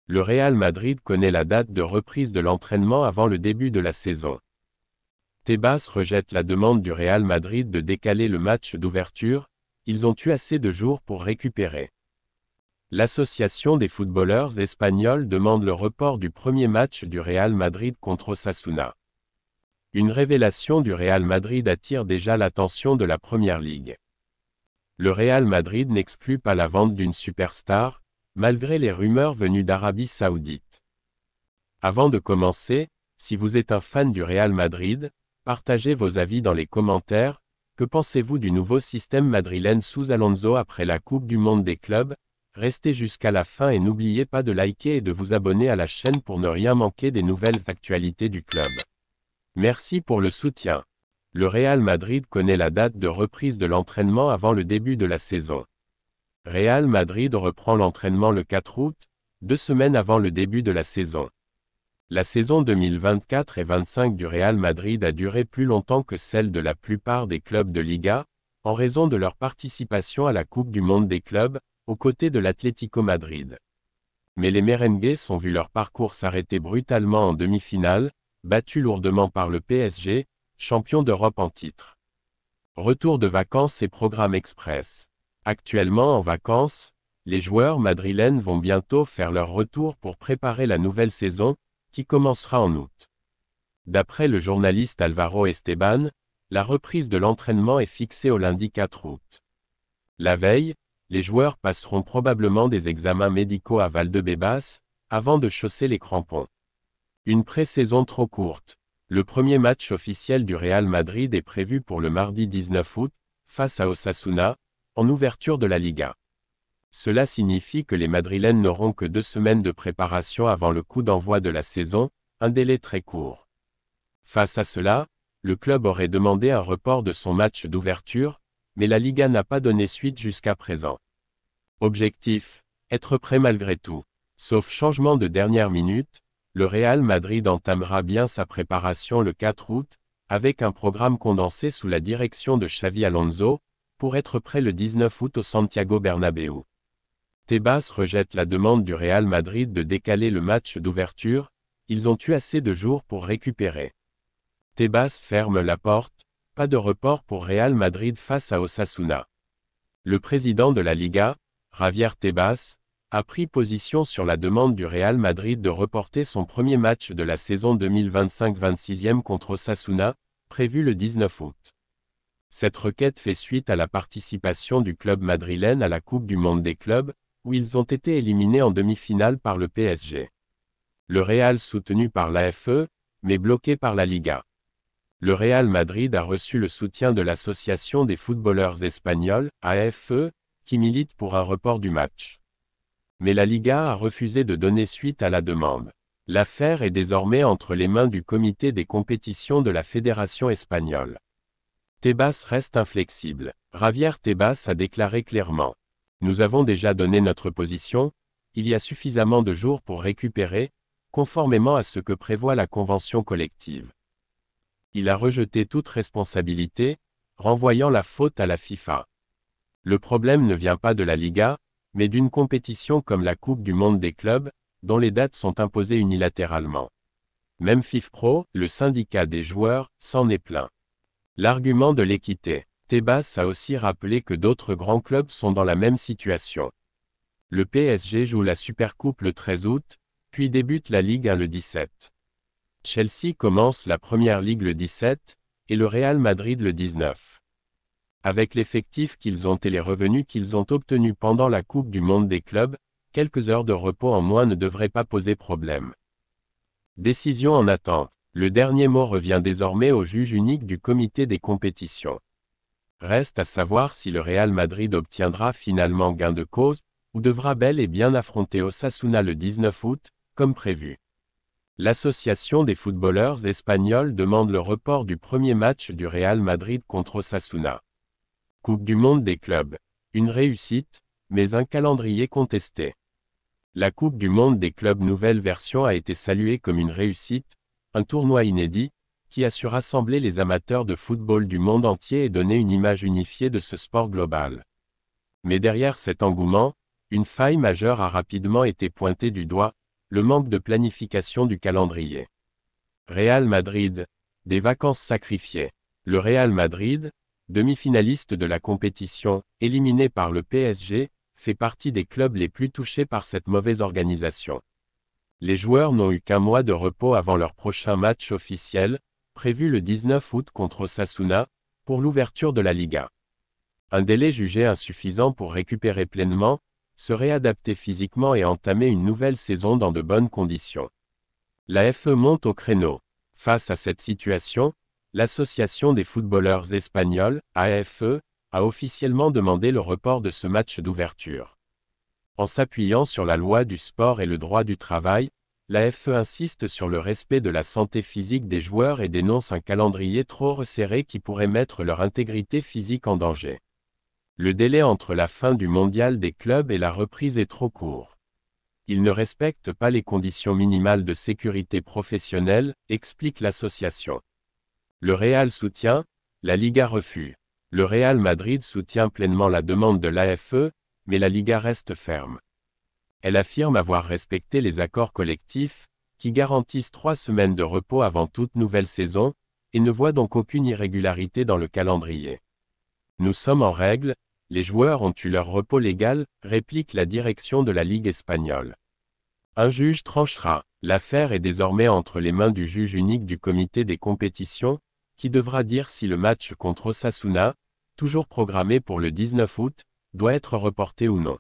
Le Real Madrid connaît la date de reprise de l'entraînement avant le début de la saison. Tebas rejette la demande du Real Madrid de décaler le match d'ouverture, ils ont eu assez de jours pour récupérer. L'association des footballeurs espagnols demande le report du premier match du Real Madrid contre Osasuna. Une révélation du Real Madrid attire déjà l'attention de la Première Ligue. Le Real Madrid n'exclut pas la vente d'une superstar, malgré les rumeurs venues d'Arabie Saoudite. Avant de commencer, si vous êtes un fan du Real Madrid, partagez vos avis dans les commentaires. Que pensez-vous du nouveau système madrilène sous Alonso après la Coupe du Monde des clubs? Restez jusqu'à la fin et n'oubliez pas de liker et de vous abonner à la chaîne pour ne rien manquer des nouvelles actualités du club. Merci pour le soutien. Le Real Madrid connaît la date de reprise de l'entraînement avant le début de la saison. Real Madrid reprend l'entraînement le 4 août, 2 semaines avant le début de la saison. La saison 2024 et 25 du Real Madrid a duré plus longtemps que celle de la plupart des clubs de Liga, en raison de leur participation à la Coupe du Monde des clubs, aux côtés de l'Atlético Madrid. Mais les merengues ont vu leur parcours s'arrêter brutalement en demi-finale, battus lourdement par le PSG, champion d'Europe en titre. Retour de vacances et programme express. Actuellement en vacances, les joueurs madrilènes vont bientôt faire leur retour pour préparer la nouvelle saison, qui commencera en août. D'après le journaliste Álvaro Esteban, la reprise de l'entraînement est fixée au lundi 4 août. La veille, les joueurs passeront probablement des examens médicaux à Valdebebas, avant de chausser les crampons. Une pré-saison trop courte. Le premier match officiel du Real Madrid est prévu pour le mardi 19 août, face à Osasuna, en ouverture de la Liga. Cela signifie que les Madrilènes n'auront que 2 semaines de préparation avant le coup d'envoi de la saison, un délai très court. Face à cela, le club aurait demandé un report de son match d'ouverture, mais la Liga n'a pas donné suite jusqu'à présent. Objectif, être prêt malgré tout. Sauf changement de dernière minute, le Real Madrid entamera bien sa préparation le 4 août, avec un programme condensé sous la direction de Xavi Alonso, pour être prêt le 19 août au Santiago Bernabéu. Tebas rejette la demande du Real Madrid de décaler le match d'ouverture, ils ont eu assez de jours pour récupérer. Tebas ferme la porte, pas de report pour Real Madrid face à Osasuna. Le président de la Liga, Javier Tebas, a pris position sur la demande du Real Madrid de reporter son premier match de la saison 2025-26e contre Osasuna, prévu le 19 août. Cette requête fait suite à la participation du club madrilène à la Coupe du Monde des clubs, où ils ont été éliminés en demi-finale par le PSG. Le Real soutenu par l'AFE, mais bloqué par la Liga. Le Real Madrid a reçu le soutien de l'Association des footballeurs espagnols, AFE, qui milite pour un report du match. Mais la Liga a refusé de donner suite à la demande. L'affaire est désormais entre les mains du comité des compétitions de la Fédération espagnole. Tebas reste inflexible. Javier Tebas a déclaré clairement: « Nous avons déjà donné notre position, il y a suffisamment de jours pour récupérer, conformément à ce que prévoit la convention collective. » Il a rejeté toute responsabilité, renvoyant la faute à la FIFA. Le problème ne vient pas de la Liga, mais d'une compétition comme la Coupe du Monde des clubs, dont les dates sont imposées unilatéralement. Même FIFPro, le syndicat des joueurs, s'en est plaint. L'argument de l'équité. Tebas a aussi rappelé que d'autres grands clubs sont dans la même situation. Le PSG joue la Supercoupe le 13 août, puis débute la Ligue 1 le 17. Chelsea commence la Première Ligue le 17, et le Real Madrid le 19. Avec l'effectif qu'ils ont et les revenus qu'ils ont obtenus pendant la Coupe du Monde des clubs, quelques heures de repos en moins ne devraient pas poser problème. Décision en attente. Le dernier mot revient désormais au juge unique du comité des compétitions. Reste à savoir si le Real Madrid obtiendra finalement gain de cause, ou devra bel et bien affronter Osasuna le 19 août, comme prévu. L'association des footballeurs espagnols demande le report du premier match du Real Madrid contre Osasuna. Coupe du Monde des clubs. Une réussite, mais un calendrier contesté. La Coupe du Monde des clubs nouvelle version a été saluée comme une réussite, un tournoi inédit, qui a su rassembler les amateurs de football du monde entier et donner une image unifiée de ce sport global. Mais derrière cet engouement, une faille majeure a rapidement été pointée du doigt, le manque de planification du calendrier. Real Madrid, des vacances sacrifiées. Le Real Madrid, demi-finaliste de la compétition, éliminé par le PSG, fait partie des clubs les plus touchés par cette mauvaise organisation. Les joueurs n'ont eu qu'un mois de repos avant leur prochain match officiel, prévu le 19 août contre Osasuna, pour l'ouverture de la Liga. Un délai jugé insuffisant pour récupérer pleinement, se réadapter physiquement et entamer une nouvelle saison dans de bonnes conditions. La FE monte au créneau. Face à cette situation, l'Association des footballeurs espagnols, AFE, a officiellement demandé le report de ce match d'ouverture. En s'appuyant sur la loi du sport et le droit du travail, l'AFE insiste sur le respect de la santé physique des joueurs et dénonce un calendrier trop resserré qui pourrait mettre leur intégrité physique en danger. Le délai entre la fin du mondial des clubs et la reprise est trop court. Ils ne respectent pas les conditions minimales de sécurité professionnelle, explique l'association. Le Real soutient, la Liga refuse. Le Real Madrid soutient pleinement la demande de l'AFE, mais la Liga reste ferme. Elle affirme avoir respecté les accords collectifs, qui garantissent 3 semaines de repos avant toute nouvelle saison, et ne voit donc aucune irrégularité dans le calendrier. Nous sommes en règle, les joueurs ont eu leur repos légal, réplique la direction de la Ligue espagnole. Un juge tranchera. L'affaire est désormais entre les mains du juge unique du comité des compétitions, qui devra dire si le match contre Osasuna, toujours programmé pour le 19 août, doit être reporté ou non.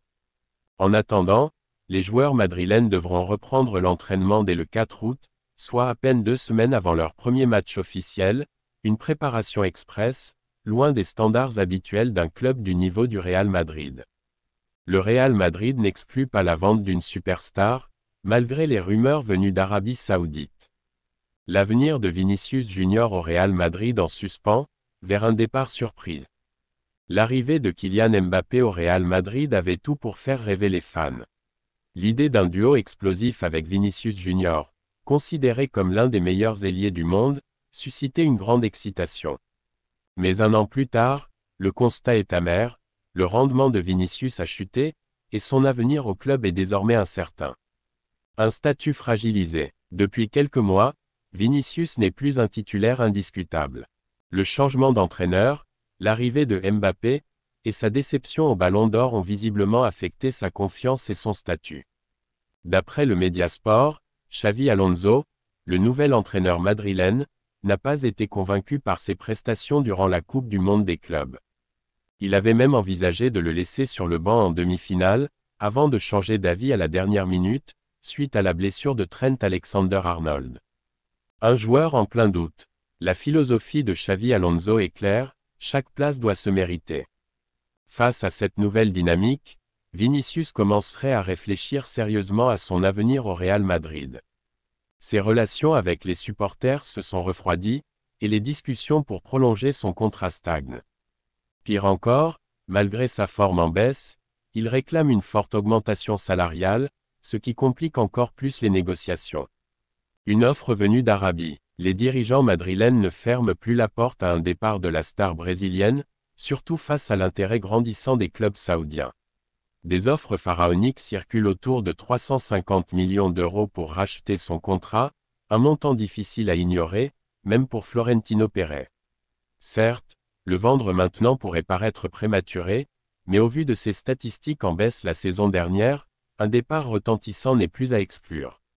En attendant, les joueurs madrilènes devront reprendre l'entraînement dès le 4 août, soit à peine 2 semaines avant leur premier match officiel, une préparation express, loin des standards habituels d'un club du niveau du Real Madrid. Le Real Madrid n'exclut pas la vente d'une superstar, malgré les rumeurs venues d'Arabie Saoudite. L'avenir de Vinicius Junior au Real Madrid en suspens, vers un départ surprise. L'arrivée de Kylian Mbappé au Real Madrid avait tout pour faire rêver les fans. L'idée d'un duo explosif avec Vinicius Junior, considéré comme l'un des meilleurs ailiers du monde, suscitait une grande excitation. Mais un an plus tard, le constat est amer, le rendement de Vinicius a chuté, et son avenir au club est désormais incertain. Un statut fragilisé. Depuis quelques mois, Vinicius n'est plus un titulaire indiscutable. Le changement d'entraîneur, l'arrivée de Mbappé, et sa déception au Ballon d'Or ont visiblement affecté sa confiance et son statut. D'après le Mediasport, Xavi Alonso, le nouvel entraîneur madrilène, n'a pas été convaincu par ses prestations durant la Coupe du Monde des clubs. Il avait même envisagé de le laisser sur le banc en demi-finale, avant de changer d'avis à la dernière minute, suite à la blessure de Trent Alexander-Arnold. Un joueur en plein doute. La philosophie de Xavi Alonso est claire, chaque place doit se mériter. Face à cette nouvelle dynamique, Vinicius commencerait à réfléchir sérieusement à son avenir au Real Madrid. Ses relations avec les supporters se sont refroidies, et les discussions pour prolonger son contrat stagnent. Pire encore, malgré sa forme en baisse, il réclame une forte augmentation salariale, ce qui complique encore plus les négociations. Une offre venue d'Arabie. Les dirigeants madrilènes ne ferment plus la porte à un départ de la star brésilienne, surtout face à l'intérêt grandissant des clubs saoudiens. Des offres pharaoniques circulent autour de 350 millions d'euros pour racheter son contrat, un montant difficile à ignorer, même pour Florentino Pérez. Certes, le vendre maintenant pourrait paraître prématuré, mais au vu de ses statistiques en baisse la saison dernière, un départ retentissant n'est plus à exclure.